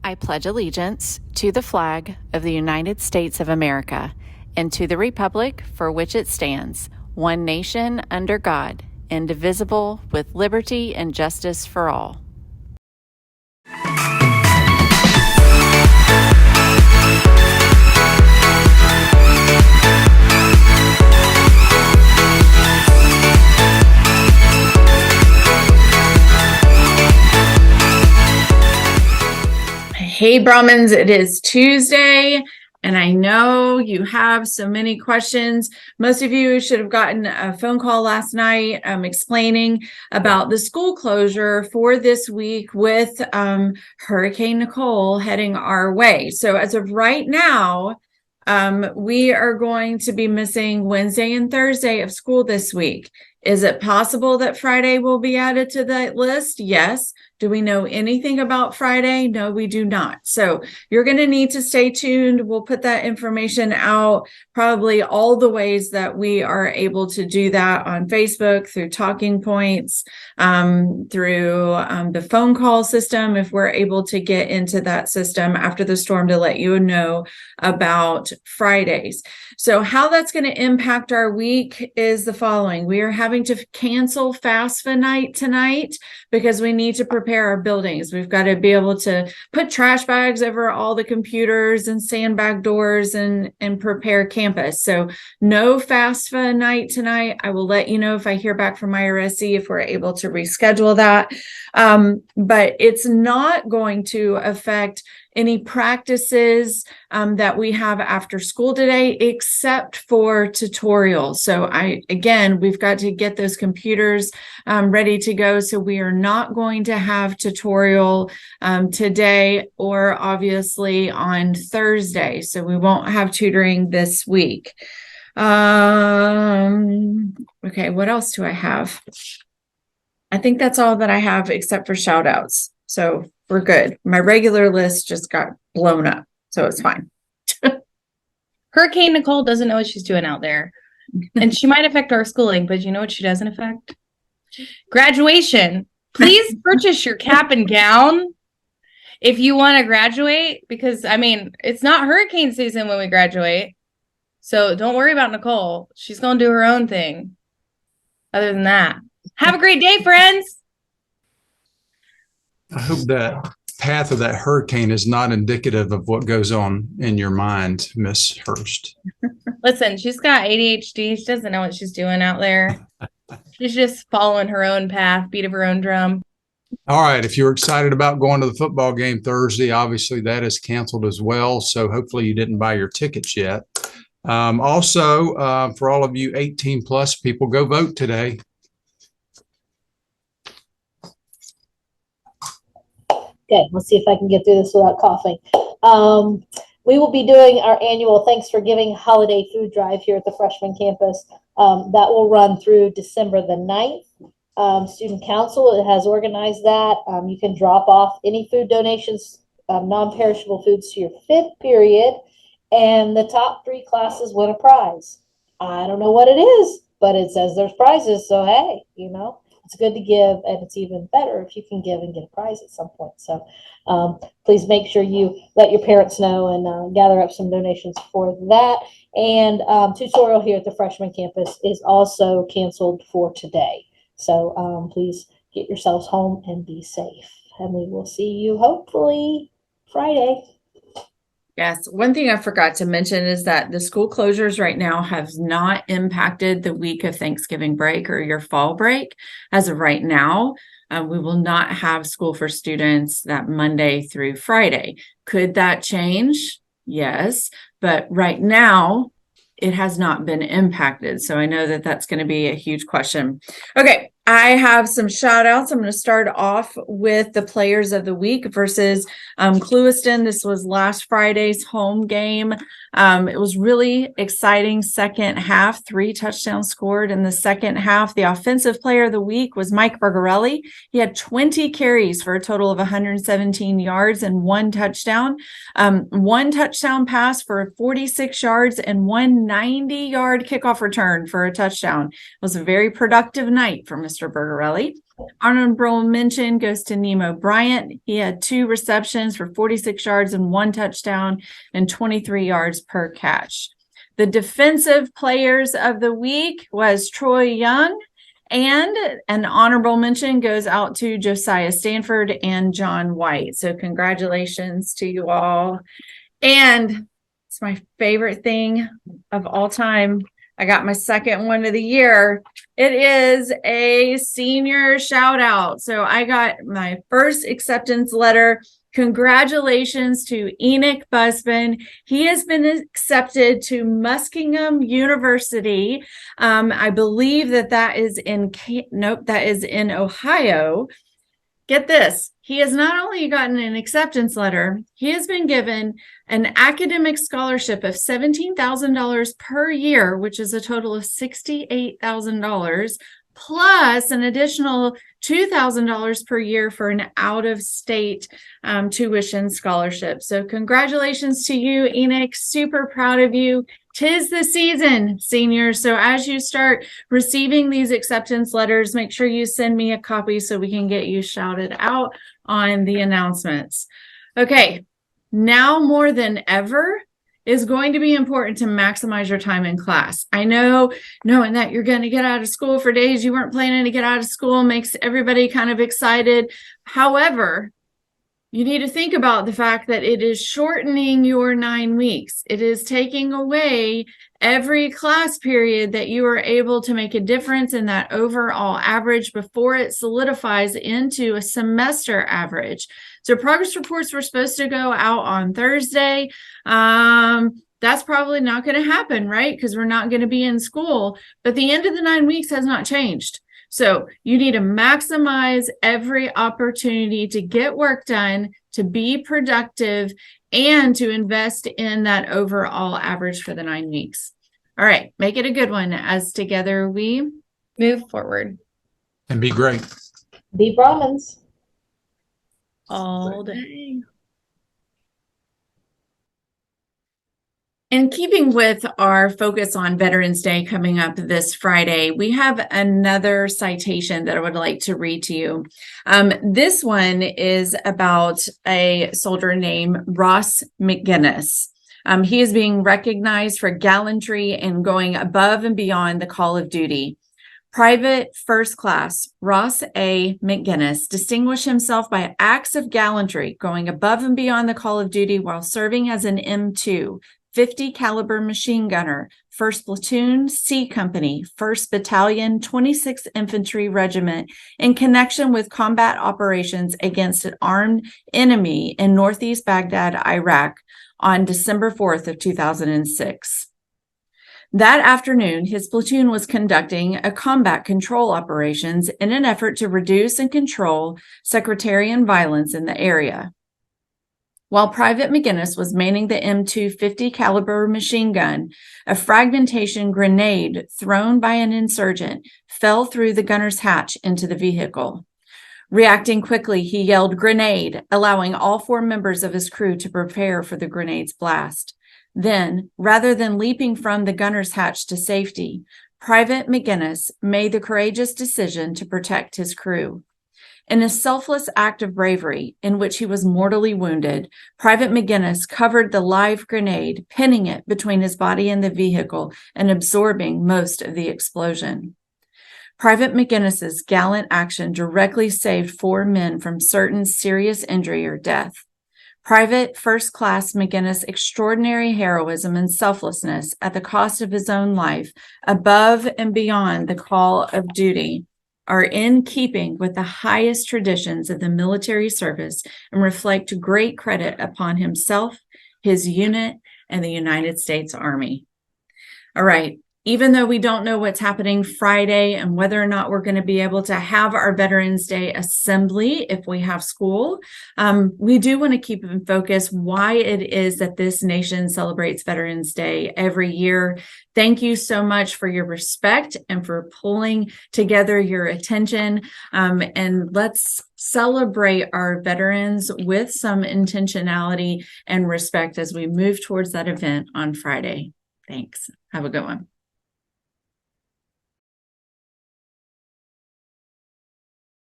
I pledge allegiance to the flag of the United States of America and to the republic for which it stands, one nation under God, indivisible, with liberty and justice for all. Hey Brahmins, it is Tuesday, and I know you have so many questions. Most of you should have gotten a phone call last night explaining about the school closure for this week with Hurricane Nicole heading our way. So as of right now, we are going to be missing Wednesday and Thursday of school this week. Is it possible that Friday will be added to that list? Yes. Do we know anything about Friday? No, we do not. So you're going to need to stay tuned. We'll put that information out, probably all the ways that we are able to do that on Facebook, through talking points, through the phone call system, if we're able to get into that system after the storm, to let you know about Fridays. So how that's going to impact our week is the following. We are having to cancel FAFSA night tonight because we need to prepare our buildings. We've got to be able to put trash bags over all the computers and sandbag doors and prepare campus. So no FAFSA night tonight. I will let you know if I hear back from IRSC if we're able to reschedule that. But it's not going to affect any practices that we have after school today, except for tutorials. So we've got to get those computers ready to go. So we are not going to have tutorial today or obviously on Thursday. So we won't have tutoring this week. Okay, what else do I have? I think that's all that I have except for shout outs. So we're good. My regular list just got blown up, so it's fine. Hurricane Nicole doesn't know what she's doing out there. And she might affect our schooling, but you know what she doesn't affect? Graduation. Please purchase your cap and gown if you want to graduate, because, it's not hurricane season when we graduate. So don't worry about Nicole. She's going to do her own thing. Other than that, have a great day, friends. I hope that path of that hurricane is not indicative of what goes on in your mind, Miss Hurst. Listen, she's got ADHD. She doesn't know what she's doing out there. She's just following her own path, beat of her own drum. All right. If you're excited about going to the football game Thursday, obviously that is canceled as well. So hopefully you didn't buy your tickets yet. Also, for all of you 18 plus people, go vote today. Okay, let's see if I can get through this without coughing. We will be doing our annual Thanks for Giving holiday food drive here at the freshman campus. That will run through December the 9th. Student Council has organized that. You can drop off any food donations, non-perishable foods to your 5th period, and the top 3 classes win a prize. I don't know what it is, but it says there's prizes, so hey, it's good to give, and it's even better if you can give and get a prize at some point. So please make sure you let your parents know and gather up some donations for that. And tutorial here at the freshman campus is also canceled for today. So please get yourselves home and be safe. And we will see you hopefully Friday. Yes. One thing I forgot to mention is that the school closures right now have not impacted the week of Thanksgiving break or your fall break. As of right now, we will not have school for students that Monday through Friday. Could that change? Yes. But right now, it has not been impacted. So I know that that's going to be a huge question. Okay. I have some shout outs. I'm going to start off with the players of the week versus Clewiston. This was last Friday's home game. It was really exciting second half, 3 touchdowns scored in the second half. The offensive player of the week was Mike Bergarelli. He had 20 carries for a total of 117 yards and 1 touchdown. 1 touchdown pass for 46 yards and 1 90-yard kickoff return for a touchdown. It was a very productive night for Mr. Mr. Bergarelli. Honorable mention goes to Nemo Bryant. He had 2 receptions for 46 yards and 1 touchdown and 23 yards per catch. The defensive players of the week was Troy Young, and an honorable mention goes out to Josiah Stanford and John White. So congratulations to you all. And it's my favorite thing of all time. I got my second one of the year. It is a senior shout out. So I got my first acceptance letter. Congratulations to Enoch Busman. He has been accepted to Muskingum University. I believe that is in Ohio. Get this. He has not only gotten an acceptance letter, he has been given an academic scholarship of $17,000 per year, which is a total of $68,000, plus an additional $2,000 per year for an out-of-state tuition scholarship. So congratulations to you, Enoch. Super proud of you. 'Tis the season, seniors. So as you start receiving these acceptance letters, make sure you send me a copy so we can get you shouted out on the announcements. Okay, now more than ever is going to be important to maximize your time in class. I know knowing that you're going to get out of school for days you weren't planning to get out of school makes everybody kind of excited. However, you need to think about the fact that it is shortening your 9 weeks. It is taking away every class period that you are able to make a difference in that overall average before it solidifies into a semester average. So progress reports were supposed to go out on Thursday. That's probably not going to happen, right? Because we're not going to be in school. But the end of the 9 weeks has not changed. So you need to maximize every opportunity to get work done, to be productive, and to invest in that overall average for the 9 weeks. All right, make it a good one as together we Move forward. And be great. Be Brahmins. All day. In keeping with our focus on Veterans Day coming up this Friday, we have another citation that I would like to read to you. This one is about a soldier named Ross McGinnis. He is being recognized for gallantry and going above and beyond the call of duty. Private First Class Ross A. McGinnis distinguished himself by acts of gallantry, going above and beyond the call of duty while serving as an M2, 50 caliber machine gunner, 1st Platoon, C Company, 1st Battalion, 26th Infantry Regiment, in connection with combat operations against an armed enemy in northeast Baghdad, Iraq, on December 4th of 2006. That afternoon, his platoon was conducting a combat control operations in an effort to reduce and control sectarian violence in the area. While Private McGinnis was manning the M2 50 caliber machine gun, a fragmentation grenade thrown by an insurgent fell through the gunner's hatch into the vehicle. Reacting quickly, he yelled "Grenade," allowing all 4 members of his crew to prepare for the grenade's blast. Then, rather than leaping from the gunner's hatch to safety, Private McGinnis made the courageous decision to protect his crew. In a selfless act of bravery, in which he was mortally wounded, Private McGinnis covered the live grenade, pinning it between his body and the vehicle and absorbing most of the explosion. Private McGinnis's gallant action directly saved 4 men from certain serious injury or death. Private First Class McGinnis' extraordinary heroism and selflessness at the cost of his own life, above and beyond the call of duty, are in keeping with the highest traditions of the military service and reflect great credit upon himself, his unit, and the United States Army. All right. Even though we don't know what's happening Friday and whether or not we're going to be able to have our Veterans Day assembly if we have school, we do want to keep in focus why it is that this nation celebrates Veterans Day every year. Thank you so much for your respect and for pulling together your attention. And let's celebrate our veterans with some intentionality and respect as we move towards that event on Friday. Thanks. Have a good one.